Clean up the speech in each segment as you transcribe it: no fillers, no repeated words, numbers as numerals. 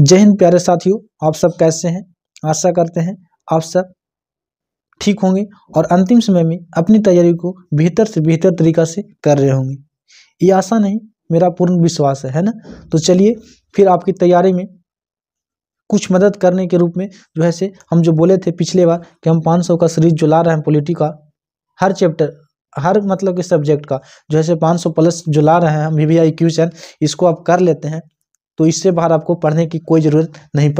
जय हिंद प्यारे साथियों, आप सब कैसे हैं। आशा करते हैं आप सब ठीक होंगे और अंतिम समय में अपनी तैयारी को बेहतर से बेहतर तरीका से कर रहे होंगे। ये आशा नहीं, मेरा पूर्ण विश्वास है ना। तो चलिए फिर आपकी तैयारी में कुछ मदद करने के रूप में जो है से हम जो बोले थे पिछले बार कि हम 500 का सीरीज जो ला रहे हैं पॉलिटी का, हर चैप्टर हर मतलब कि सब्जेक्ट का जो है से 500 प्लस जो ला रहे हैं हम VVI क्वेश्चन, इसको आप कर लेते हैं तो इससे बाहर आपको पढ़ने की कोई ज़रूरत नहीं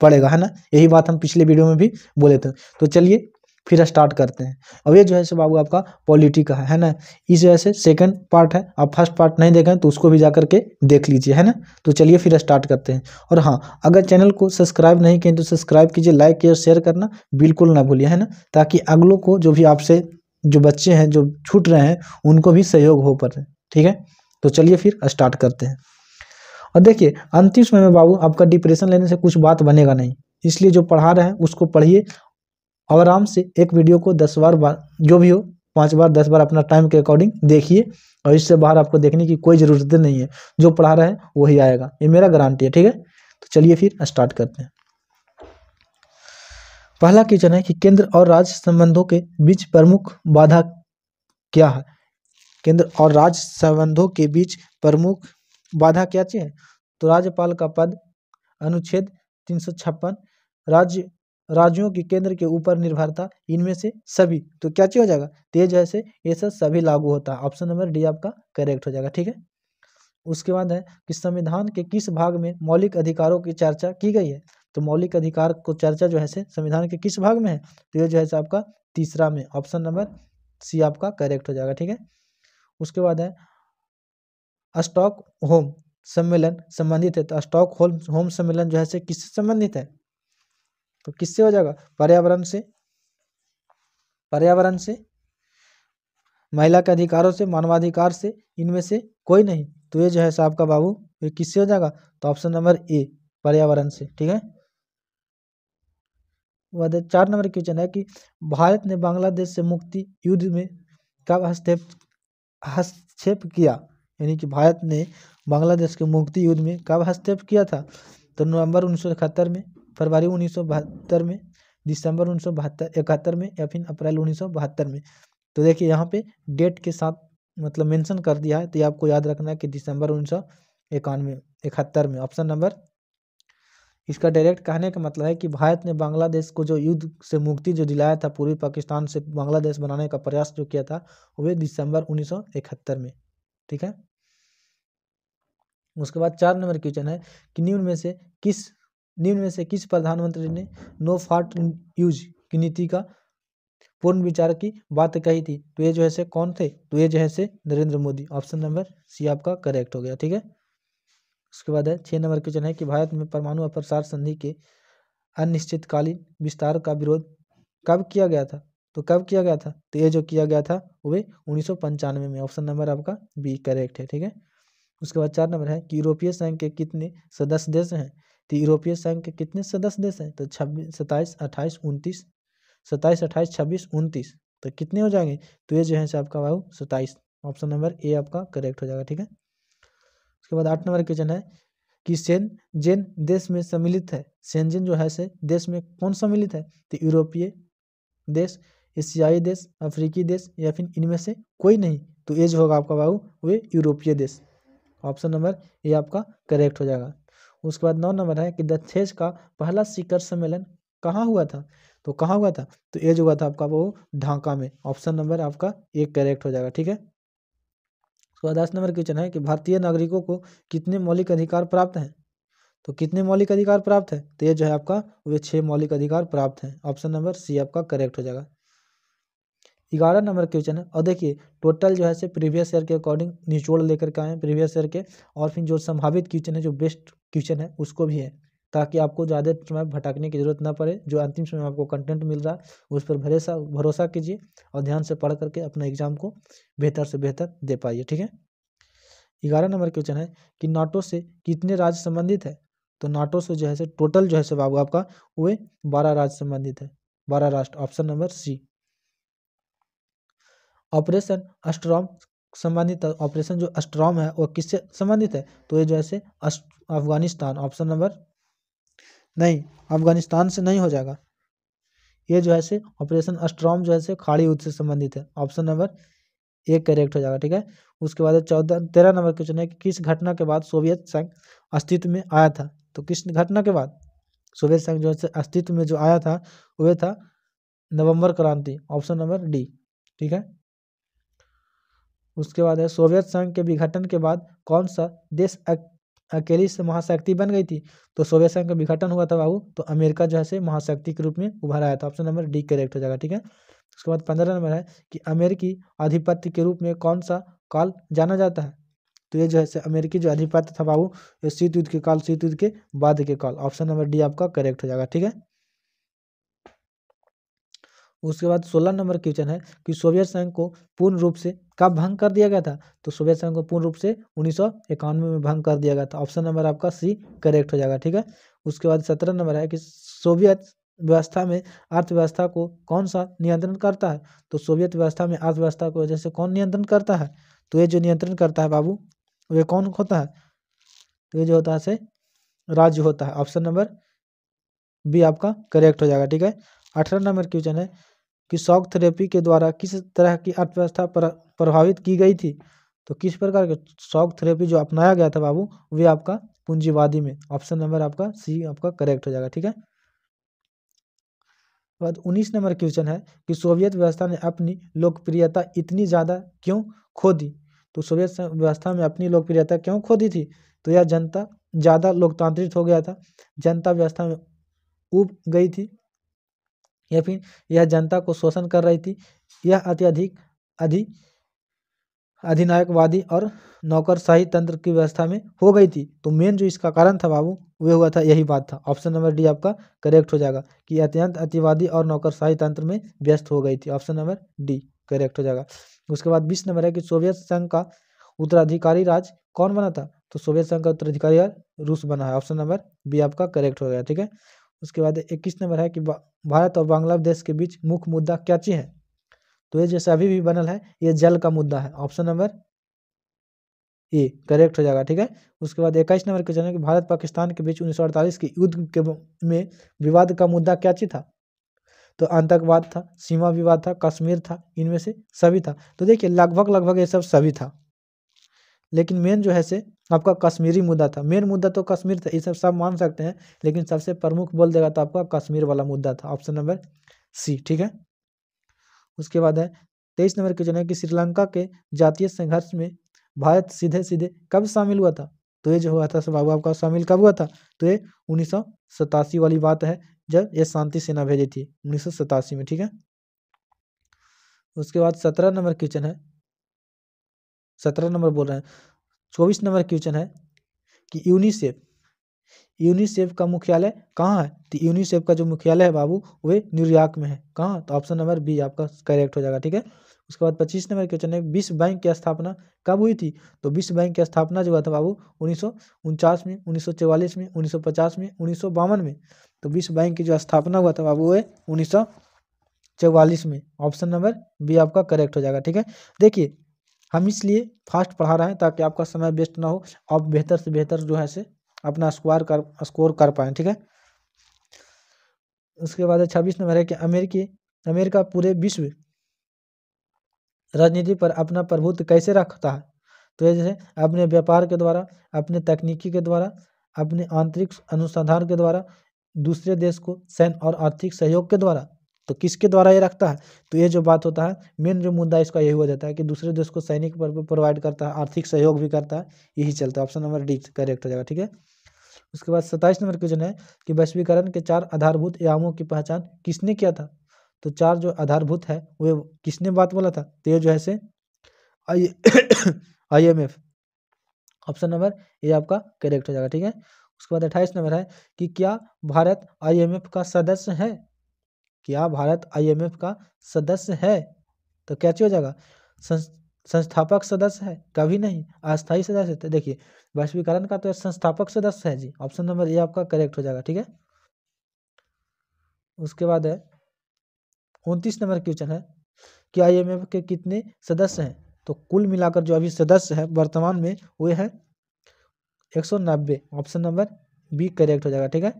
पड़ेगा, है ना। यही बात हम पिछले वीडियो में भी बोले थे। तो चलिए फिर स्टार्ट करते हैं। अब ये जो है सो बाबू आपका पॉलिटी का है ना। इस वजह से सेकंड पार्ट है, आप फर्स्ट पार्ट नहीं देखें तो उसको भी जा करके देख लीजिए, है ना। तो चलिए फिर स्टार्ट करते हैं। और हाँ, अगर चैनल को सब्सक्राइब नहीं किए तो सब्सक्राइब कीजिए, लाइक कीजिए, शेयर करना बिल्कुल ना भूलिए, है ना। ताकि अगलों को जो भी आपसे जो बच्चे हैं जो छूट रहे हैं उनको भी सहयोग हो पाए, ठीक है। तो चलिए फिर स्टार्ट करते हैं। और देखिए अंतिम समय में बाबू आपका डिप्रेशन लेने से कुछ बात बनेगा नहीं, इसलिए जो पढ़ा रहे हैं उसको पढ़िए और आराम से एक वीडियो को 10 बार जो भी हो 5 बार 10 बार अपना टाइम के अकॉर्डिंग देखिए। और इससे बाहर आपको देखने की कोई ज़रूरत नहीं है, जो पढ़ा रहे हैं वही आएगा, ये मेरा गारंटी है, ठीक है। तो चलिए फिर स्टार्ट करते हैं। पहला क्वेश्चन है कि केंद्र और राज्य संबंधों के बीच प्रमुख बाधा क्या है। केंद्र और राज्य संबंधों के बीच प्रमुख बाधा क्या है। तो राज्यपाल का पद, अनुच्छेद 356, राज्यों की केंद्र के ऊपर निर्भरता, इनमें से सभी। तो क्या चीज हो जाएगा, तेज है से ये सब सभी लागू होता है। ऑप्शन नंबर डी आपका करेक्ट हो जाएगा, ठीक है। उसके बाद है कि संविधान के किस भाग में मौलिक अधिकारों की चर्चा की गई है। तो मौलिक अधिकार को चर्चा जो है से संविधान के किस भाग में है, तो ये जो है से आपका तीसरा में, ऑप्शन नंबर सी आपका करेक्ट हो जाएगा, ठीक है। उसके बाद है स्टॉक होम सम्मेलन संबंधित है। तो स्टॉक होम सम्मेलन जो है से किससे संबंधित है, तो किससे हो जाएगा, पर्यावरण से, महिला के अधिकारों से, मानवाधिकार से, इनमें से कोई नहीं। तो ये जो है आपका बाबू ये किससे हो जाएगा, तो ऑप्शन नंबर ए पर्यावरण से, ठीक है। 4 नंबर क्वेश्चन है कि भारत ने बांग्लादेश से मुक्ति युद्ध में कब हस्तक्षेप किया। यानी कि भारत ने बांग्लादेश के मुक्ति युद्ध में कब हस्तक्षेप किया था। तो नवंबर 1971 में, फरवरी 1972 में, दिसंबर 1971 में, या फिर अप्रैल 1972 में। तो देखिए यहाँ पे डेट के साथ मतलब मेंशन कर दिया है, तो ये आपको याद रखना है कि दिसंबर 1971 में। ऑप्शन नंबर, इसका डायरेक्ट कहने का मतलब है कि भारत ने बांग्लादेश को जो युद्ध से मुक्ति जो दिलाया था, पूर्वी पाकिस्तान से बांग्लादेश बनाने का प्रयास जो किया था वह दिसंबर 1971 में, ठीक है। उसके बाद 4 नंबर क्वेश्चन है कि निम्न में से किस प्रधानमंत्री ने नो फाल्ट यूज की नीति का पूर्ण विचार की बात कही थी। तो ये जो है से कौन थे, तो ये जो है से Narendra Modi. Option number C आपका करेक्ट हो गया, ठीक है। उसके बाद है 6 नंबर क्वेश्चन है कि भारत में परमाणु अप्रसार संधि के अनिश्चितकालीन विस्तार का विरोध कब किया गया था। तो कब किया गया था, तो ये जो किया गया था वह 1995 में। ऑप्शन नंबर आपका बी करेक्ट है, ठीक है। उसके बाद 4 नंबर है कि यूरोपीय संघ के कितने सदस्य देश हैं। तो यूरोपीय संघ के कितने सदस्य देश हैं, तो 27, 28, 29, 27, 28, 26, 29। तो कितने हो जाएंगे, तो ये जो है आपका बाबू 27। ऑप्शन नंबर ए आपका करेक्ट हो जाएगा, ठीक है। उसके बाद 8 नंबर क्वेश्चन है कि शेंजेन देश में सम्मिलित है। शेंजेन जो है से देश में कौन सम्मिलित है, तो यूरोपीय देश, एशियाई देश, अफ्रीकी देश, या फिर इनमें से कोई नहीं। तो ये जो होगा आपका बाबू वे यूरोपीय देश। ऑप्शन नंबर ए आपका करेक्ट हो जाएगा। उसके बाद 9 नंबर है कि दक्षेज का पहला शिखर सम्मेलन कहाँ हुआ था। तो कहाँ हुआ था, तो ये जो हुआ था आपका वो ढाका में। ऑप्शन नंबर आपका ए करेक्ट हो जाएगा, ठीक है। उसके बाद 10 नंबर क्वेश्चन है कि भारतीय नागरिकों को कितने मौलिक अधिकार प्राप्त हैं। तो कितने मौलिक अधिकार प्राप्त है, तो ये जो है आपका वे 6 मौलिक अधिकार प्राप्त हैं। ऑप्शन नंबर सी आपका करेक्ट हो जाएगा। 11 नंबर क्वेश्चन है, और देखिए टोटल जो है से प्रीवियस ईयर के अकॉर्डिंग निचोड़ लेकर के आए हैं प्रीवियस ईयर के, और फिर जो संभावित क्वेश्चन है, जो बेस्ट क्वेश्चन है उसको भी है, ताकि आपको ज़्यादा समय भटकने की जरूरत ना पड़े। जो अंतिम समय आपको कंटेंट मिल रहा है उस पर भरोसा कीजिए और ध्यान से पढ़ करके अपना एग्जाम को बेहतर से बेहतर दे पाइए, ठीक है। 11 नंबर क्वेश्चन है कि नाटो से कितने राज्य संबंधित है। तो नाटो से जो है से टोटल जो है से बाबू आपका वे 12 राज्य संबंधित है, 12 राष्ट्र। Option number C. ऑपरेशन अस्ट्रॉम संबंधित, ऑपरेशन जो अस्ट्रॉम है वो किससे संबंधित है, तो ये जो है से अफगानिस्तान। ऑप्शन नंबर नहीं, अफगानिस्तान से नहीं हो जाएगा। ये जो है से ऑपरेशन अस्ट्रॉम जो है से खाड़ी युद्ध से संबंधित है। ऑप्शन नंबर एक करेक्ट हो जाएगा, ठीक है। उसके बाद 13 नंबर क्वेश्चन है कि किस घटना के बाद सोवियत संघ अस्तित्व में आया था। तो किस घटना के बाद सोवियत संघ जो है अस्तित्व में जो आया था वह था नवंबर क्रांति। ऑप्शन नंबर डी, ठीक है। उसके बाद है सोवियत संघ के विघटन के बाद कौन सा देश अकेली से महाशक्ति बन गई थी। तो सोवियत संघ का विघटन हुआ था बाबू, तो अमेरिका जो है से महाशक्ति के रूप में उभर आया था। ऑप्शन नंबर डी करेक्ट हो जाएगा, ठीक है। उसके बाद 15 नंबर है कि अमेरिकी आधिपत्य के रूप में कौन सा काल जाना जाता है। तो ये जो है अमेरिकी जो आधिपत्य था बाबू, ये शीत युद्ध के काल, शीत युद्ध के बाद के काल। ऑप्शन नंबर डी आपका करेक्ट हो जाएगा, ठीक है। उसके बाद 16 नंबर क्वेश्चन है कि सोवियत संघ को पूर्ण रूप से कब भंग कर दिया गया था। तो सोवियत संघ को पूर्ण रूप से 1991 में भंग कर दिया गया था। ऑप्शन नंबर आपका सी करेक्ट हो जाएगा, ठीक है। उसके बाद 17 नंबर है कि सोवियत व्यवस्था में अर्थव्यवस्था को कौन सा नियंत्रण करता है। तो सोवियत व्यवस्था में अर्थव्यवस्था को वजह से कौन नियंत्रण करता है। तो ये जो नियंत्रण करता है बाबू वे कौन होता है। तो ये जो होता है से राज्य होता है। ऑप्शन नंबर बी आपका करेक्ट हो जाएगा, ठीक है। 18 नंबर क्वेश्चन है कि शॉक थेरेपी के द्वारा किस तरह की अर्थव्यवस्था प्रभावित की गई थी। तो किस प्रकार के शॉक थेरेपी जो अपनाया गया था बाबू वे आपका पूंजीवादी में। ऑप्शन नंबर आपका सी आपका करेक्ट हो जाएगा, ठीक है। बाद 19 नंबर क्वेश्चन है कि सोवियत व्यवस्था ने अपनी लोकप्रियता इतनी ज़्यादा क्यों खो दी। तो सोवियत व्यवस्था में अपनी लोकप्रियता क्यों खो दी थी। तो यह जनता ज़्यादा लोकतांत्रिक हो गया था, जनता व्यवस्था में उब गई थी, या फिर यह जनता को शोषण कर रही थी, यह अत्यधिक अधिनायकवादी और नौकरशाही तंत्र की व्यवस्था में हो गई थी। तो मेन जो इसका कारण था बाबू वे हुआ था यही बात था। ऑप्शन नंबर डी आपका करेक्ट हो जाएगा कि अत्यंत अतिवादी और नौकरशाही तंत्र में व्यस्त हो गई थी। ऑप्शन नंबर डी करेक्ट हो जाएगा। उसके बाद 20 नंबर है कि सोवियत संघ का उत्तराधिकारी राज्य कौन बना था। तो सोवियत संघ का उत्तराधिकारी राज्य रूस बना है। ऑप्शन नंबर बी आपका करेक्ट हो गया, ठीक है। उसके बाद 21 नंबर है कि भारत और बांग्लादेश के बीच मुख्य मुद्दा क्या चीज है। तो ये जैसे अभी भी बनल है ये जल का मुद्दा है। ऑप्शन नंबर ए करेक्ट हो जाएगा, ठीक है। उसके बाद 21 नंबर क्वेश्चन है कि भारत पाकिस्तान के बीच 1948 के युद्ध के में विवाद का मुद्दा क्या चीज था। तो आतंकवाद था, सीमा विवाद था, कश्मीर था, इनमें से सभी था। तो देखिए लगभग ये सब सभी था, लेकिन मेन जो है से आपका कश्मीरी मुद्दा था। मेन मुद्दा तो कश्मीर था, ये सब मान सकते हैं, लेकिन सबसे प्रमुख बोल देगा तो आपका कश्मीर वाला मुद्दा था। ऑप्शन नंबर सी, ठीक है। उसके बाद है 23 नंबर क्वेश्चन है कि श्रीलंका के जातीय संघर्ष में भारत सीधे सीधे कब शामिल हुआ था। तो ये जो हुआ था बाबू आपका शामिल कब हुआ था। तो ये 1987 वाली बात है, जब ये शांति सेना भेजी थी 1987 में, ठीक है। उसके बाद 17 नंबर क्वेश्चन है, 17 नंबर बोल रहे हैं, 24 नंबर क्वेश्चन है कि यूनिसेफ का मुख्यालय कहाँ है। तो यूनिसेफ का जो मुख्यालय है बाबू वे न्यूयॉर्क में है। कहाँ। तो ऑप्शन नंबर बी आपका करेक्ट हो जाएगा, ठीक है। उसके बाद 25 नंबर क्वेश्चन है विश्व बैंक की स्थापना कब हुई थी। तो विश्व बैंक की स्थापना जो हुआ था बाबू 1949 में, 1944 में, 1950 में, 1952 में। तो विश्व बैंक की जो स्थापना हुआ था बाबू वो 1944 में। ऑप्शन नंबर बी आपका करेक्ट हो जाएगा, ठीक है। देखिए हम इसलिए फास्ट पढ़ा रहे हैं ताकि आपका समय वेस्ट ना हो, आप बेहतर से बेहतर जो है से अपना स्कोर कर पाएँ, ठीक है। उसके बाद 26 नंबर है कि अमेरिका पूरे विश्व राजनीति पर अपना प्रभुत्व कैसे रखता है। तो ये जैसे अपने व्यापार के द्वारा, अपने तकनीकी के द्वारा, अपने आंतरिक अनुसंधान के द्वारा, दूसरे देश को सैन्य और आर्थिक सहयोग के द्वारा। तो किसके द्वारा ये रखता है। तो ये जो बात होता है मेन जो मुद्दा इसका यही हो जाता है कि दूसरे देश को सैनिक प्रोवाइड करता है, आर्थिक सहयोग भी करता है, यही चलता है। ऑप्शन नंबर डी करेक्ट हो जाएगा, ठीक है। उसके बाद 27 नंबर क्वेश्चन है कि वैश्वीकरण के 4 आधारभूत आयामों की पहचान किसने किया था। तो 4 जो आधारभूत है वो किसने बात बोला था। तो ये जो है से IMF। ऑप्शन नंबर ए आपका करेक्ट हो जाएगा, ठीक है। उसके बाद 28 नंबर है कि क्या भारत IMF का सदस्य है। क्या भारत IMF का सदस्य है। तो क्या हो जाएगा संस्थापक सदस्य है, कभी नहीं, अस्थायी सदस्य। तो देखिए वैश्वीकरण का तो संस्थापक सदस्य है जी। ऑप्शन नंबर ए आपका करेक्ट हो जाएगा, ठीक है। उसके बाद है 29 नंबर क्वेश्चन है कि IMF के कितने सदस्य हैं। तो कुल मिलाकर जो अभी सदस्य है वर्तमान में वो है 190। ऑप्शन नंबर बी करेक्ट हो जाएगा, ठीक है।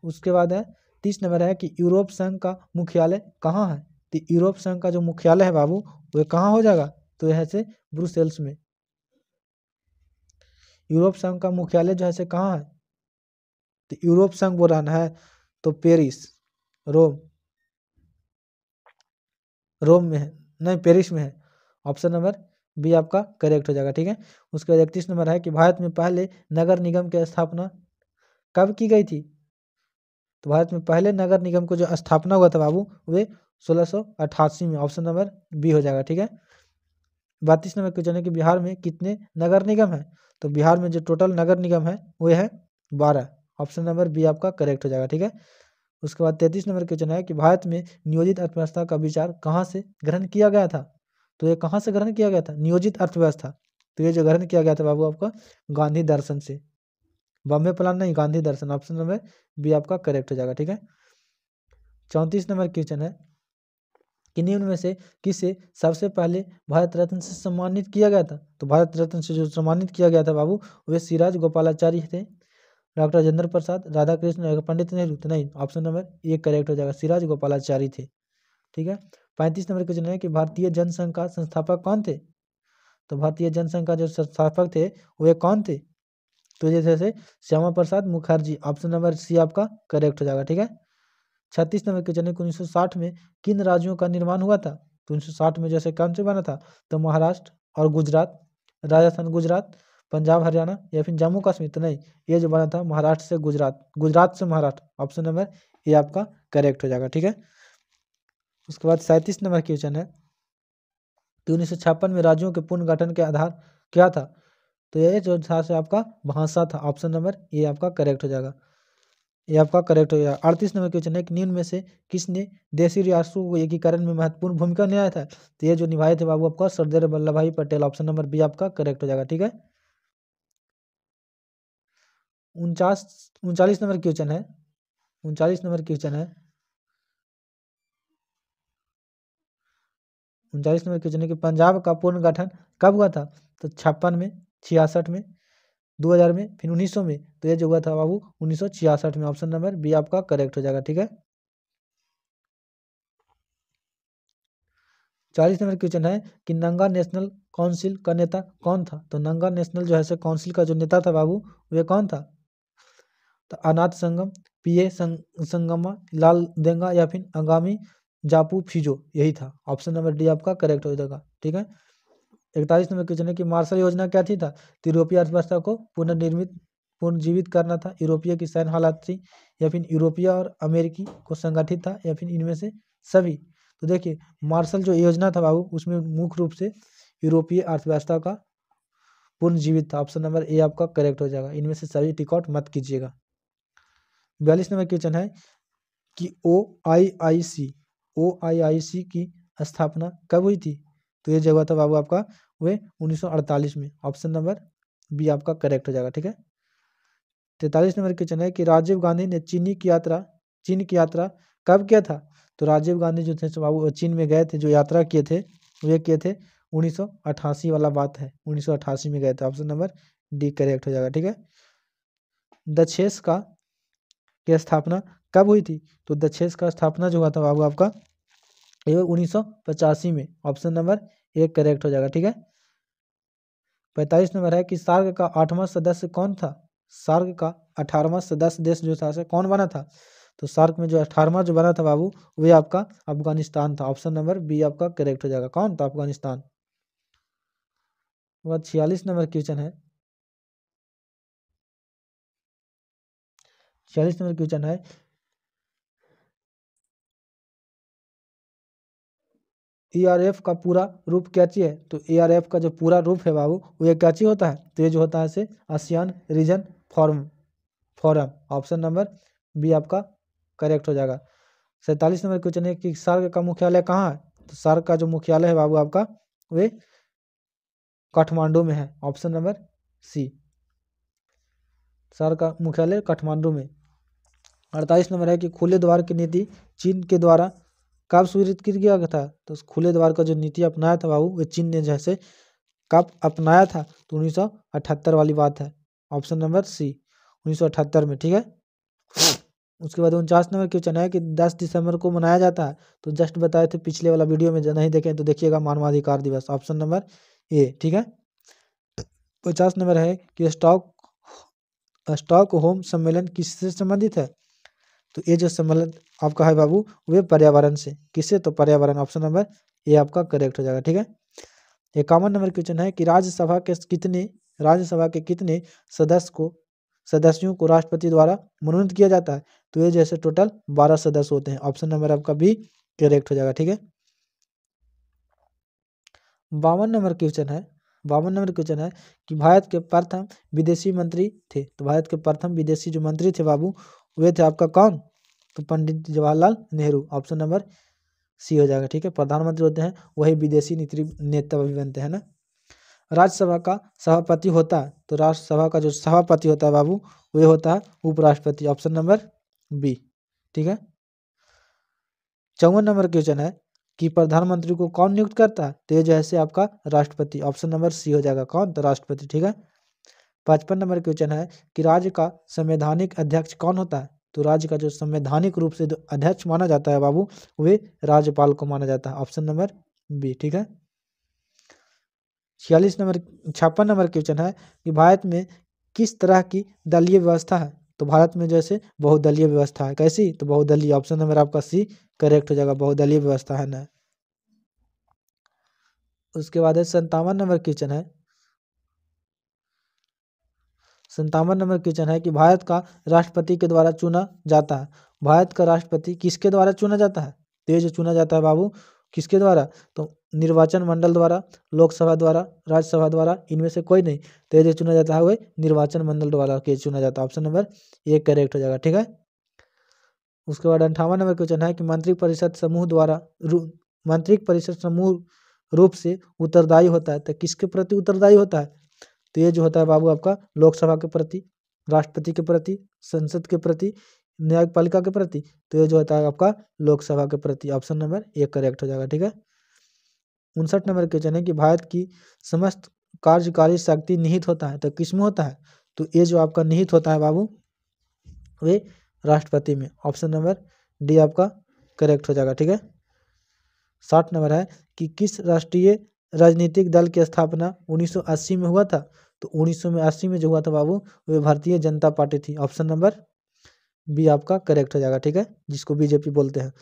उसके बाद है 30 नंबर है कि यूरोप संघ का मुख्यालय कहाँ है। तो यूरोप संघ का जो मुख्यालय है बाबू वह कहाँ हो जाएगा, तो यह से ब्रुसेल्स में। यूरोप संघ का मुख्यालय जो है से कहाँ है, तो यूरोप संघ बोल रहा है तो पेरिस, रोम, रोम में है, नहीं पेरिस में है। ऑप्शन नंबर बी आपका करेक्ट हो जाएगा। ठीक है, उसके बाद 31 नंबर है कि भारत में पहले नगर निगम की स्थापना कब की गई थी। तो भारत में पहले नगर निगम को जो स्थापना हुआ था बाबू वे 1688 में। ऑप्शन नंबर बी हो जाएगा। ठीक है, 32 नंबर क्वेश्चन है कि बिहार में कितने नगर निगम है। तो बिहार में जो टोटल नगर निगम है वो है 12। ऑप्शन नंबर बी आपका करेक्ट हो जाएगा। ठीक है, उसके बाद 33 नंबर क्वेश्चन है कि भारत में नियोजित अर्थव्यवस्था का विचार कहाँ से ग्रहण किया गया था। तो ये कहाँ से ग्रहण किया गया था, नियोजित अर्थव्यवस्था। तो ये जो ग्रहण किया गया था बाबू आपका गांधी दर्शन से, बॉम्बे प्लान नहीं, गांधी दर्शन। ऑप्शन नंबर बी आपका करेक्ट हो जाएगा। ठीक है, 34 नंबर क्वेश्चन है कि निम्न में से किसे सबसे पहले भारत रत्न से सम्मानित किया गया था। तो भारत रत्न से जो सम्मानित किया गया था बाबू वे सिराज गोपालाचारी थे, डॉक्टर राजेंद्र प्रसाद, राधा कृष्ण, पंडित नेहरू। तो नहीं, ऑप्शन नंबर ये करेक्ट हो जाएगा, सिराज गोपालाचारी थे। ठीक है, 35 नंबर क्वेश्चन है कि भारतीय जनसंघ का संस्थापक कौन थे। तो भारतीय जनसंघ का जो संस्थापक थे वे कौन थे, तो जैसे Shyama Prasad Mukherjee. Option number C आपका करेक्ट हो जाएगा। ठीक है, 36 नंबर क्वेश्चन है 1960 में किन राज्यों का निर्माण हुआ था। तो 1960 में जैसे कौन से बना था, तो महाराष्ट्र और गुजरात, राजस्थान गुजरात, पंजाब हरियाणा या फिर जम्मू कश्मीर। तो नहीं, ये जो बना था महाराष्ट्र से गुजरात, गुजरात से महाराष्ट्र। ऑप्शन नंबर ये आपका करेक्ट हो जाएगा। ठीक है, उसके बाद 37 नंबर क्वेश्चन है कि 1956 में राज्यों के पुनर्गठन के आधार क्या था। तो ये जो था से आपका भाषा था। ऑप्शन नंबर ये आपका करेक्ट हो जाएगा, ये आपका करेक्ट हो जाएगा। 38 नंबर क्वेश्चन है कि निम्न में से किसने देशी रियासतों को एकीकरण में महत्वपूर्ण भूमिका निभाया था। तो ये जो निभाए थे बाबू आपका सरदार वल्लभ भाई पटेल। ऑप्शन नंबर बी आपका करेक्ट हो जाएगा। ठीक है, 39 नंबर क्वेश्चन है, 39 नंबर क्वेश्चन है 39 नंबर क्वेश्चन है कि पंजाब का पुनर्गठन कब हुआ था। तो 56 में, 66 में, 2000 में, फिर 1900 में। तो ये जो हुआ था बाबू 1966 में। ऑप्शन नंबर बी आपका करेक्ट हो जाएगा। ठीक है, 40 नंबर क्वेश्चन है कि नंगा नेशनल काउंसिल का नेता कौन था। तो नंगा नेशनल जो है काउंसिल का जो नेता था बाबू वे कौन था। तो अनाथ संगम, पीए संगमा, लाल देंगा या फिर अंगामी जापू फिजो, यही था। ऑप्शन नंबर डी आपका करेक्ट हो जाएगा। ठीक है, 41 नंबर क्वेश्चन है कि मार्शल योजना क्या थी था। तो यूरोपीय अर्थव्यवस्था को पुनर्जीवित करना था, यूरोपीय की सैन्य हालात थी, या फिर यूरोपीय और अमेरिकी को संगठित था, या फिर इनमें से सभी। तो देखिए मार्शल जो योजना था बाबू उसमें मुख्य रूप से यूरोपीय अर्थव्यवस्था का पुनर्जीवित था। ऑप्शन नंबर ए आपका करेक्ट हो जाएगा, इनमें से सभी टिक आउट मत कीजिएगा। 42 नंबर क्वेश्चन है कि OIIC की स्थापना कब हुई थी। तो ये जगह था बाबू आपका वे 1948 में। ऑप्शन नंबर बी आपका करेक्ट हो जाएगा। ठीक है, 43 नंबर क्वेश्चन है कि राजीव गांधी ने चीन की यात्रा कब किया था। तो राजीव गांधी जो थे बाबू चीन में गए थे, जो यात्रा किए थे वे किए थे 1988 वाला बात है, 1988 में गए थे। ऑप्शन नंबर डी करेक्ट हो जाएगा। ठीक है, दक्षेस का की स्थापना कब हुई थी। तो दक्षेस का स्थापना जो हुआ था बाबू आपका ये 1985 में। ऑप्शन नंबर एक करेक्ट हो जाएगा। ठीक है, 45 नंबर है कि सार्क का 8वां सदस्य कौन था। सार्क का 18वां सदस्य देश जो था कौन बना था। तो सार्क में जो 18वां जो बना था बाबू वे आपका अफगानिस्तान था। ऑप्शन नंबर बी आपका करेक्ट हो जाएगा, कौन था, अफगानिस्तान। 46 नंबर क्वेश्चन है, 46 नंबर क्वेश्चन है ERF का पूरा रूप क्या है। तो ERF का जो पूरा रूप है बाबू वो ये क्या होता है। तो ये जो होता है से ASEAN region forum. Option number B आपका करेक्ट हो जाएगा। 47 नंबर क्वेश्चन है कि सार्क का मुख्यालय कहाँ है। तो सार्क का जो मुख्यालय है बाबू आपका वे काठमांडू में है। ऑप्शन नंबर सी, सार्क का मुख्यालय काठमांडू में। 48 नंबर है कि खुले द्वार की नीति चीन के द्वारा कब स्वीकृत किया गया था। तो खुले द्वार का जो नीति अपनाया था बाबू वो चीन ने जैसे कब अपनाया था। तो 1978 वाली बात है। ऑप्शन नंबर सी 1978 में। ठीक है, उसके बाद 49 नंबर क्वेश्चन है कि 10 दिसंबर को मनाया जाता है, तो जस्ट बताए थे पिछले वाला वीडियो में, जो नहीं देखें तो देखिएगा, मानवाधिकार दिवस, ऑप्शन नंबर ए, ठीक है। 50 नंबर है कि स्टॉक होम सम्मेलन किससे संबंधित है, तो ये जो सम्मेलन आपका है बाबू वे पर्यावरण से, किससे, तो पर्यावरण, ऑप्शन नंबर ए आपका करेक्ट हो जाएगा, ठीक है। 51 नंबर क्वेश्चन है कि राज्यसभा के कितने सदस्यों को राष्ट्रपति द्वारा मनोनीत किया जाता है, तो ये जैसे टोटल 12 सदस्य होते हैं, ऑप्शन नंबर आपका बी करेक्ट हो जाएगा, ठीक है। 52 नंबर क्वेश्चन है कि भारत के प्रथम विदेशी मंत्री थे, तो भारत के प्रथम विदेशी जो मंत्री थे बाबू वे थे आपका कौन, तो Pandit Jawaharlal Nehru, option number C हो जाएगा, ठीक है। प्रधानमंत्री होते हैं वही विदेशी नीति नेता भी बनते हैं ना। राज्यसभा का सभापति होता है, तो राज्यसभा का जो सभापति होता है बाबू वे होता है उपराष्ट्रपति, ऑप्शन नंबर बी, ठीक है। 54 नंबर क्वेश्चन है कि प्रधानमंत्री को कौन नियुक्त करता है, तो ये जो है से आपका राष्ट्रपति, ऑप्शन नंबर सी हो जाएगा, कौन, तो राष्ट्रपति, ठीक है। 55 नंबर क्वेश्चन है कि राज्य का संवैधानिक अध्यक्ष कौन होता है, तो राज्य का जो संवैधानिक रूप से जो अध्यक्ष माना जाता है बाबू वे राज्यपाल को माना जाता है, ऑप्शन नंबर बी, ठीक है। 56 नंबर क्वेश्चन है कि भारत में किस तरह की दलीय व्यवस्था है, तो भारत में जैसे बहुदलीय व्यवस्था है, कैसी, तो बहुदलीय, ऑप्शन नंबर आपका सी करेक्ट हो जाएगा, बहुदलीय व्यवस्था है ना। उसके बाद है 57 नंबर क्वेश्चन है, 57 नंबर क्वेश्चन है कि भारत का राष्ट्रपति के द्वारा चुना जाता है, भारत का राष्ट्रपति किसके द्वारा चुना जाता है, तो ये जो चुना जाता है बाबू किसके द्वारा, तो निर्वाचन मंडल द्वारा, लोकसभा द्वारा, राज्यसभा द्वारा, इनमें से कोई नहीं, तो ये जो चुना जाता है वह निर्वाचन मंडल द्वारा के चुना जाता है, ऑप्शन नंबर ए करेक्ट हो जाएगा, ठीक है। उसके बाद 58 नंबर क्वेश्चन है कि मंत्रिक परिषद समूह रूप से उत्तरदायी होता है, तो किसके प्रति उत्तरदायी होता है, तो ये जो होता है बाबू आपका लोकसभा के प्रति, राष्ट्रपति के प्रति, संसद के प्रति, न्यायपालिका के प्रति, तो ये जो होता है आपका लोकसभा के प्रति, ऑप्शन नंबर ए करेक्ट हो जाएगा, ठीक है। 59 नंबर क्वेश्चन है कि भारत की समस्त कार्यकारी शक्ति निहित होता है, तो किस में होता है, तो ये जो आपका निहित होता है बाबू वे राष्ट्रपति में, ऑप्शन नंबर डी आपका करेक्ट हो जाएगा, ठीक है। 60 नंबर है कि किस राष्ट्रीय राजनीतिक दल की स्थापना 1980 में हुआ था, तो 1980 में जो हुआ था बाबू वे भारतीय जनता पार्टी थी, ऑप्शन नंबर बी आपका करेक्ट हो जाएगा, ठीक है, जिसको बीजेपी बोलते हैं।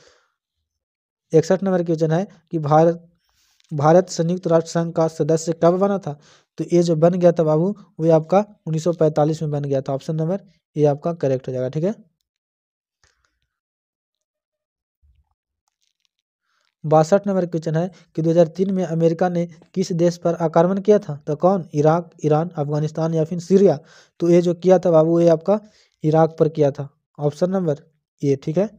61 नंबर क्वेश्चन है कि भारत संयुक्त राष्ट्र संघ का सदस्य कब बना था, तो ये जो बन गया था बाबू वे आपका 1945 में बन गया था, ऑप्शन नंबर ए आपका करेक्ट हो जाएगा, ठीक है। 62 नंबर क्वेश्चन है कि 2003 में अमेरिका ने किस देश पर आक्रमण किया था, तो कौन, इराक, ईरान, अफगानिस्तान या फिर सीरिया, तो ये जो किया था बाबू ये आपका इराक पर किया था, ऑप्शन नंबर ए, ठीक है।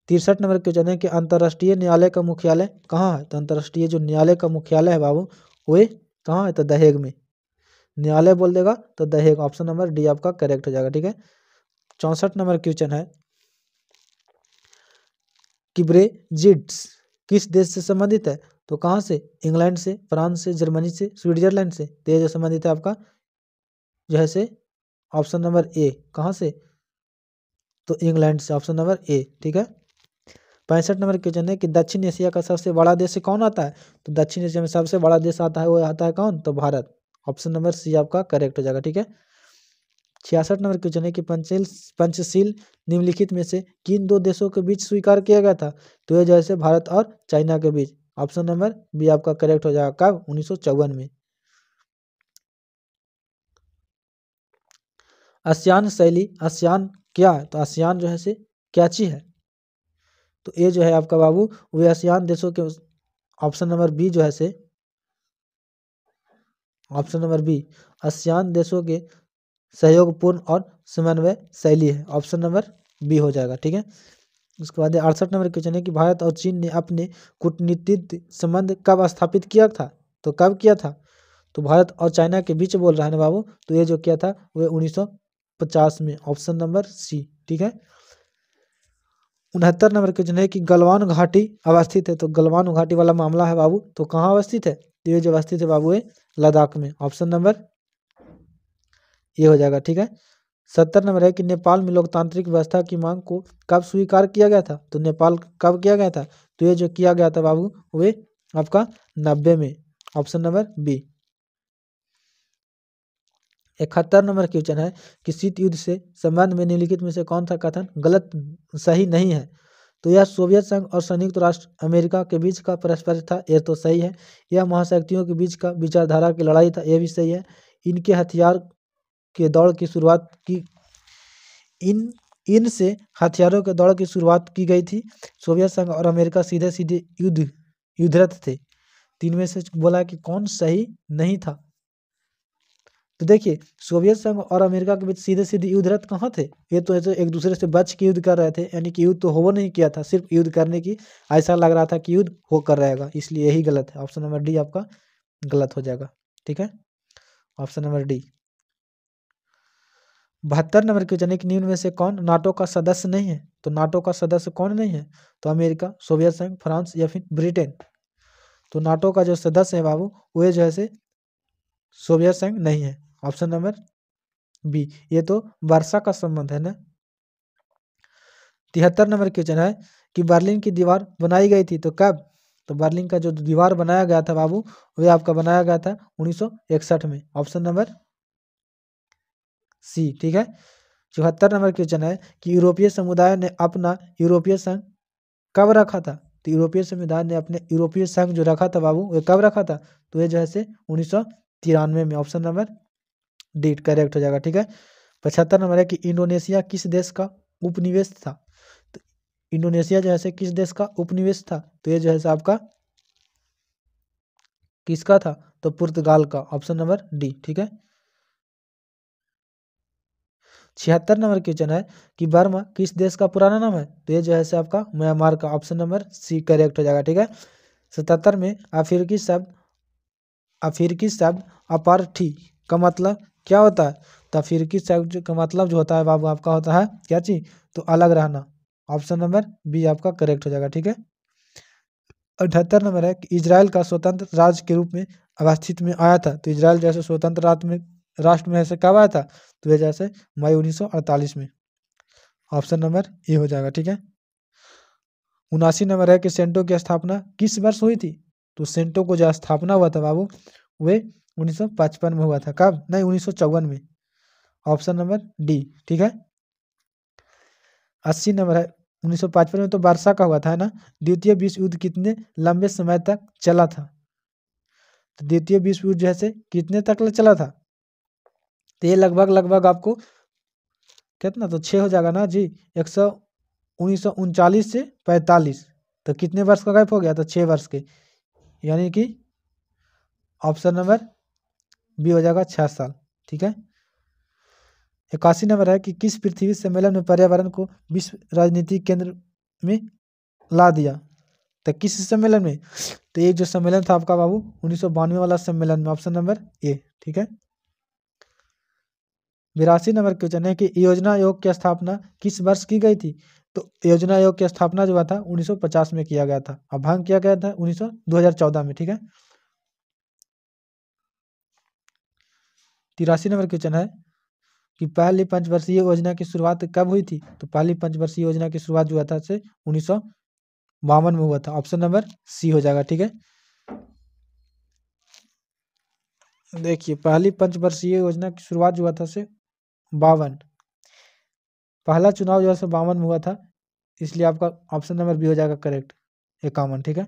63 नंबर क्वेश्चन है कि अंतर्राष्ट्रीय न्यायालय का मुख्यालय कहाँ है, तो अंतर्राष्ट्रीय जो न्यायालय का मुख्यालय है बाबू वे कहाँ है, तो दहेग में, न्यायालय बोल देगा तो दहेग, ऑप्शन नंबर डी आपका करेक्ट हो जाएगा, ठीक है। 64 नंबर क्वेश्चन है कि ब्रेजिट्स किस देश से संबंधित है, तो कहाँ से, इंग्लैंड से, फ्रांस से, जर्मनी से, स्विट्जरलैंड से, तो ये जो संबंधित है आपका जो है से ऑप्शन नंबर ए, कहाँ से, तो इंग्लैंड से, ऑप्शन नंबर ए, ठीक है। 65 नंबर क्वेश्चन है कि दक्षिण एशिया का सबसे बड़ा देश कौन आता है, तो दक्षिण एशिया में सबसे बड़ा देश आता है वो आता है कौन, तो भारत, ऑप्शन नंबर सी आपका करेक्ट हो जाएगा, ठीक है। 66 नंबर क्वेश्चन है कि पंचशील निम्नलिखित में से किन दो देशों के बीच स्वीकार किया गया था, तो ये जैसे भारत और चाइना के बीच, ऑप्शन नंबर बी आपका करेक्ट हो जाएगा, कब, 1954 में। आसियान क्या है, तो आसियान जो है से क्या चीज है, तो ये जो है आपका बाबू वे आसियान देशों के, ऑप्शन नंबर बी जो है से, ऑप्शन नंबर बी आसियान देशों के सहयोगपूर्ण और समन्वय शैली है, ऑप्शन नंबर बी हो जाएगा, ठीक है। उसके बाद 68 नंबर क्वेश्चन है कि भारत और चीन ने अपने कूटनीतिक संबंध कब स्थापित किया था, तो कब किया था, तो भारत और चाइना के बीच बोल रहा है ना बाबू, तो ये जो किया था वह 1950 में, ऑप्शन नंबर सी, ठीक है। 69 नंबर क्वेश्चन है कि गलवान घाटी अवस्थित है, तो गलवान घाटी वाला मामला है बाबू, तो कहाँ अवस्थित है, तो ये जो अवस्थित है बाबू है लद्दाख में, ऑप्शन नंबर ये हो जाएगा, ठीक है। 70 नंबर है कि नेपाल में लोकतांत्रिक व्यवस्था की मांग को कब स्वीकार किया गया था? तो नेपाल कब किया गया था? तो ये जो किया गया था बाबू वे आपका 90 में, option number B. 71 number question है कि शीत युद्ध से संबंध में निम्नलिखित में से कौन सा कथन गलत सही नहीं है? तो यह सोवियत संघ और संयुक्त राष्ट्र अमेरिका के बीच का परस्पर था, यह तो सही है। यह महाशक्तियों के बीच का विचारधारा की लड़ाई था, यह भी सही है। इनके हथियार के दौड़ की शुरुआत की इनसे हथियारों के दौड़ की शुरुआत की गई थी। सोवियत संघ और अमेरिका सीधे सीधे युद्धरत थे। तीन में से बोला कि कौन सही नहीं था? तो देखिए, सोवियत संघ और अमेरिका के बीच सीधे सीधे युद्धरत कहाँ थे? ये तो ऐसे एक दूसरे से बच के युद्ध कर रहे थे, यानी कि युद्ध तो हो नहीं किया था, सिर्फ युद्ध करने की ऐसा लग रहा था कि युद्ध हो कर रहेगा, इसलिए यही गलत है। ऑप्शन नंबर डी आपका गलत हो जाएगा। ठीक है, option number D. 72 number question है कि निम्न में से कौन नाटो का सदस्य नहीं है? तो नाटो का सदस्य कौन नहीं है? तो अमेरिका, सोवियत संघ, फ्रांस या फिर ब्रिटेन। तो नाटो का जो सदस्य है बाबू वो जो है से सोवियत संघ नहीं है, ऑप्शन नंबर बी। ये तो वर्षा का संबंध है ना। 73 नंबर क्वेश्चन है कि बर्लिन की दीवार बनाई गई थी, तो कब? तो बर्लिन का जो दीवार बनाया गया था बाबू वह आपका बनाया गया था 1961 में, ऑप्शन नंबर सी। ठीक है, 74 नंबर क्वेश्चन है कि यूरोपीय समुदाय ने अपना यूरोपीय संघ कब रखा था? तो यूरोपीय समुदाय ने अपने यूरोपीय संघ जो रखा था बाबू वह कब रखा था? तो ये जो है से 1993 में, ऑप्शन नंबर डी करेक्ट हो जाएगा। ठीक है, 75 नंबर है कि इंडोनेशिया किस देश का उपनिवेश था? तो इंडोनेशिया जो है किस देश का उपनिवेश था? तो ये जो है आपका किसका था? तो पुर्तगाल का, ऑप्शन नंबर डी। ठीक है, 76 नंबर क्वेश्चन है कि बर्मा किस देश का पुराना नाम है? तो ये जो है आपका म्यांमार का, ऑप्शन नंबर सी करेक्ट हो जाएगा। ठीक है, 77 में अफ्रीकी शब्द अपार्थी का मतलब क्या होता है? तो अफ्रीकी शब्द का मतलब जो होता है बाबू आपका होता है क्या चीज? तो अलग रहना, ऑप्शन नंबर बी आपका करेक्ट हो जाएगा। ठीक है, 78 नंबर है कि इजराइल का स्वतंत्र राज्य के रूप में अवस्थित में आया था। तो इजराइल जैसे स्वतंत्र राष्ट्र में ऐसे कब आया था? तो ये जैसे मई 1948 में, ऑप्शन नंबर ए हो जाएगा। ठीक है, 79 नंबर है कि सेंटो की स्थापना किस वर्ष हुई थी? तो सेंटो को जो स्थापना हुआ था बाबू वे 1955 में हुआ था। कब? नहीं, 1954 में, ऑप्शन नंबर डी। ठीक है, 80 नंबर है 1955 में तो वर्षा का हुआ था, है ना। द्वितीय विश्व युद्ध कितने लंबे समय तक चला था? तो द्वितीय विश्व युद्ध जैसे कितने तक चला था? तो ये लगभग आपको कितना, तो 6 हो जाएगा ना जी। 1939 से 45, तो कितने वर्ष का गैप हो गया? तो 6 वर्ष के, यानी कि ऑप्शन नंबर बी हो जाएगा 6 साल। ठीक है, 81 नंबर है कि किस पृथ्वी सम्मेलन में पर्यावरण को विश्व राजनीतिक केंद्र में ला दिया? तो किस सम्मेलन में? तो एक जो सम्मेलन था आपका बाबू 1992 वाला सम्मेलन में, ऑप्शन नंबर ए। ठीक है, 82 नंबर क्वेश्चन है कि योजना आयोग की स्थापना किस वर्ष की गई थी? तो योजना आयोग की स्थापना जो हुआ था 1950 में किया गया था, और भंग किया गया था 2014 में। ठीक है, 83 नंबर क्वेश्चन है कि पहली पंचवर्षीय योजना की शुरुआत कब हुई थी? तो पहली पंचवर्षीय योजना की शुरुआत जो हुआ था से 1952 में हुआ था, ऑप्शन नंबर सी हो जाएगा। ठीक है, देखिए पहली पंचवर्षीय योजना की शुरुआत जो हुआ था से 52, पहला चुनाव जो है 52 में हुआ था, इसलिए आपका ऑप्शन नंबर बी हो जाएगा करेक्ट, 51। ठीक है,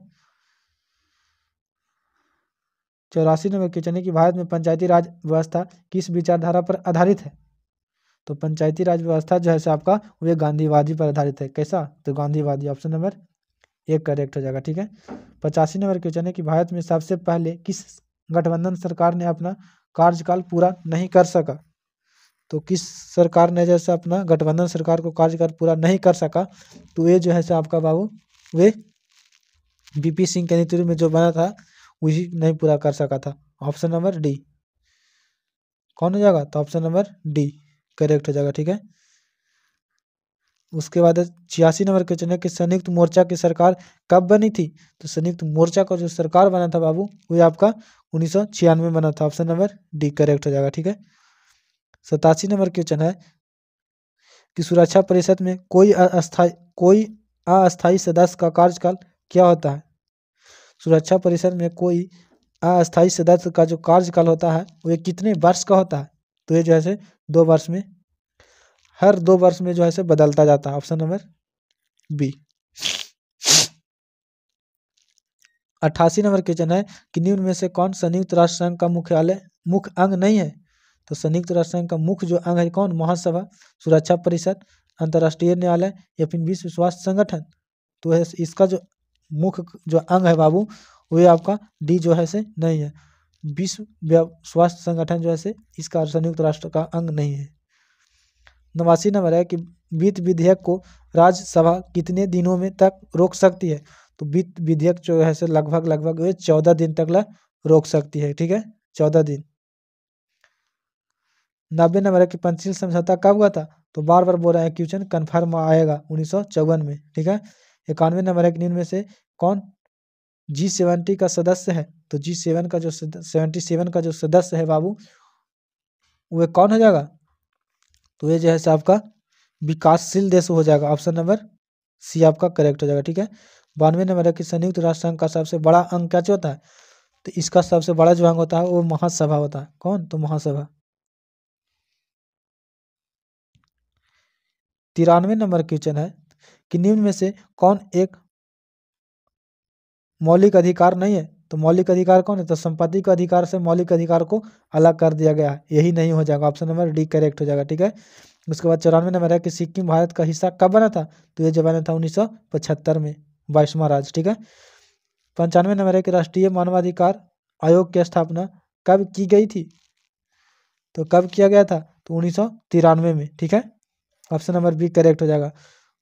84 नंबर क्वेश्चन है कि भारत में पंचायती राज व्यवस्था किस विचारधारा पर आधारित है? तो पंचायती राज व्यवस्था जो है आपका वो गांधीवादी पर आधारित है। कैसा? तो गांधीवादी, ऑप्शन नंबर एक करेक्ट हो जाएगा। ठीक है, 85 नंबर क्वेश्चन है कि भारत में सबसे पहले किस गठबंधन सरकार ने अपना कार्यकाल पूरा नहीं कर सका? तो किस सरकार ने जैसे अपना गठबंधन सरकार को कार्यकाल पूरा नहीं कर सका? तो ये जो है आपका बाबू वे बीपी सिंह के नेतृत्व में जो बना था वही नहीं पूरा कर सका था, ऑप्शन नंबर डी। कौन हो जाएगा? तो ऑप्शन नंबर डी करेक्ट हो जाएगा। ठीक है, उसके बाद 86 नंबर क्वेश्चन है कि संयुक्त मोर्चा की सरकार कब बनी थी? तो संयुक्त मोर्चा का जो सरकार बना था बाबू वो आपका 1996 में बना था, ऑप्शन नंबर डी करेक्ट हो जाएगा। ठीक है, 87 नंबर क्वेश्चन है कि सुरक्षा परिषद में कोई अस्थायी सदस्य का कार्यकाल क्या होता है। सुरक्षा परिषद में कोई अस्थायी सदस्य का जो कार्यकाल होता है वो कितने वर्ष का होता है। तो ये जो है 2 वर्ष में, हर 2 वर्ष में जो है बदलता जाता है। Option number B. 88 number question है कि निम्न में से कौन संयुक्त राष्ट्र संघ का मुख्य अंग नहीं है। तो संयुक्त राष्ट्र संघ का मुख्य जो अंग है कौन, महासभा, सुरक्षा परिषद, अंतर्राष्ट्रीय न्यायालय या फिर विश्व स्वास्थ्य संगठन। तो इसका जो मुख्य जो अंग है बाबू वो आपका डी जो है नहीं है, विश्व स्वास्थ्य संगठन जो है इसका संयुक्त राष्ट्र का अंग नहीं है। 89 नंबर है कि वित्त विधेयक को राज्यसभा कितने दिनों में तक रोक सकती है। तो वित्त विधेयक जो है लगभग 14 दिन तक रोक सकती है। ठीक है, 14 दिन। 90 नंबर है कि पंचशील समझौता कब हुआ था। तो बार बार बोल रहे हैं क्वेश्चन, कन्फर्म आएगा 1954 में। ठीक है। 91 नंबर है कि निम्न में से कौन G70 का सदस्य है। तो G7 का जो 77 का जो सदस्य है बाबू वह कौन हो जाएगा। तो ये जो है आपका विकासशील देश हो जाएगा। ऑप्शन नंबर सी आपका करेक्ट हो जाएगा। ठीक है। 92 नंबर है कि संयुक्त राष्ट्र संघ का सबसे बड़ा अंग क्या होता है। तो इसका सबसे बड़ा जो अंग होता है वो महासभा होता है। कौन, तो महासभा। 93 नंबर क्वेश्चन है कि निम्न में से कौन एक मौलिक अधिकार नहीं है। तो मौलिक अधिकार कौन है। तो संपत्ति के अधिकार से मौलिक अधिकार को अलग कर दिया गया है, यही नहीं हो जाएगा। ऑप्शन नंबर डी करेक्ट हो जाएगा। ठीक है। उसके बाद 94 नंबर है कि सिक्किम भारत का हिस्सा कब बना था। तो ये जब बना था 1975 में, 22वां राज्य। ठीक है। 95 नंबर है कि राष्ट्रीय मानवाधिकार आयोग की स्थापना कब की गई थी। तो कब किया गया था। तो 1993 में। ठीक है। ऑप्शन नंबर बी करेक्ट हो जाएगा।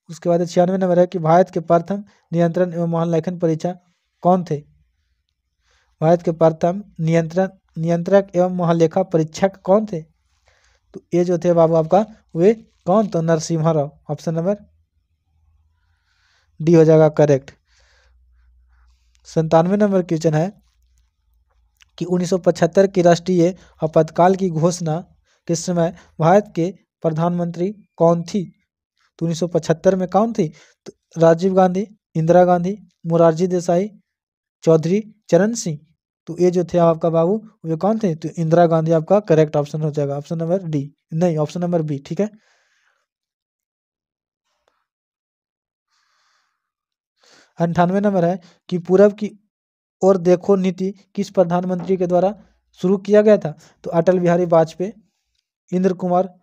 उसके बाद 96 नंबर है कि भारत के प्रथम नियंत्रण एवं महालेखन परीक्षक कौन थे। भारत के प्रथम नियंत्रक एवं महालेखा परीक्षक कौन थे। तो ये जो थे बाबू आपका वे कौन, तो Narasimha Rao. Option number D हो जाएगा करेक्ट। 97 नंबर क्वेश्चन है कि 1975 की राष्ट्रीय आपातकाल की घोषणा के समय भारत के प्रधानमंत्री कौन थी। तो 1975 में कौन थी। तो राजीव गांधी, इंदिरा गांधी, मोरारजी देसाई, चौधरी चरण सिंह। तो ये जो थे आपका बाबू वे कौन थे। तो इंदिरा गांधी आपका करेक्ट ऑप्शन हो जाएगा। ऑप्शन नंबर डी नहीं, ऑप्शन नंबर बी। ठीक है। 98 नंबर है कि पूरब की ओर देखो नीति किस प्रधानमंत्री के द्वारा शुरू किया गया था। तो अटल बिहारी वाजपेयी, इंद्र कुमार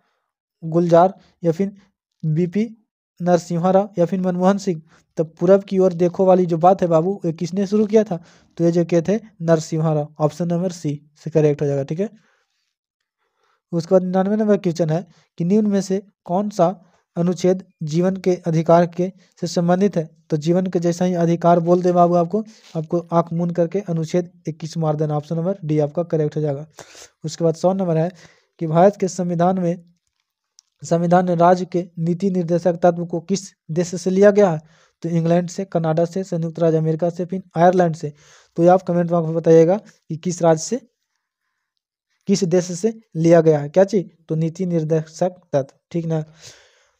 गुलजार या फिर बीपी नरसिम्हा राव या फिर मनमोहन सिंह। तो पूरब की ओर देखो वाली जो बात है बाबू ये किसने शुरू किया था। तो ये जो क्या थे, Narasimha Rao. Option number C से करेक्ट हो जाएगा। ठीक है। उसके बाद 99 नंबर क्वेश्चन है कि निम्न में से कौन सा अनुच्छेद जीवन के अधिकार के से संबंधित है। तो जीवन के जैसा ही अधिकार बोल दे बाबू आपको आंख मूंद करके अनुच्छेद 21 मार देना। ऑप्शन नंबर डी आपका करेक्ट हो जाएगा। उसके बाद 100 नंबर है कि भारत के संविधान ने राज्य के नीति निर्देशक तत्व को किस देश से लिया गया है। तो इंग्लैंड से, कनाडा से, संयुक्त राज्य अमेरिका से, फिर आयरलैंड से। तो ये आप कमेंट बॉक्स में बताइएगा कि किस राज्य से, किस देश से लिया गया है क्या चीज। तो नीति निर्देशक तत्व। ठीक ना।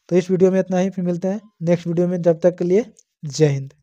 तो इस वीडियो में इतना ही, फिर मिलते हैं नेक्स्ट वीडियो में। जब तक के लिए जय हिंद।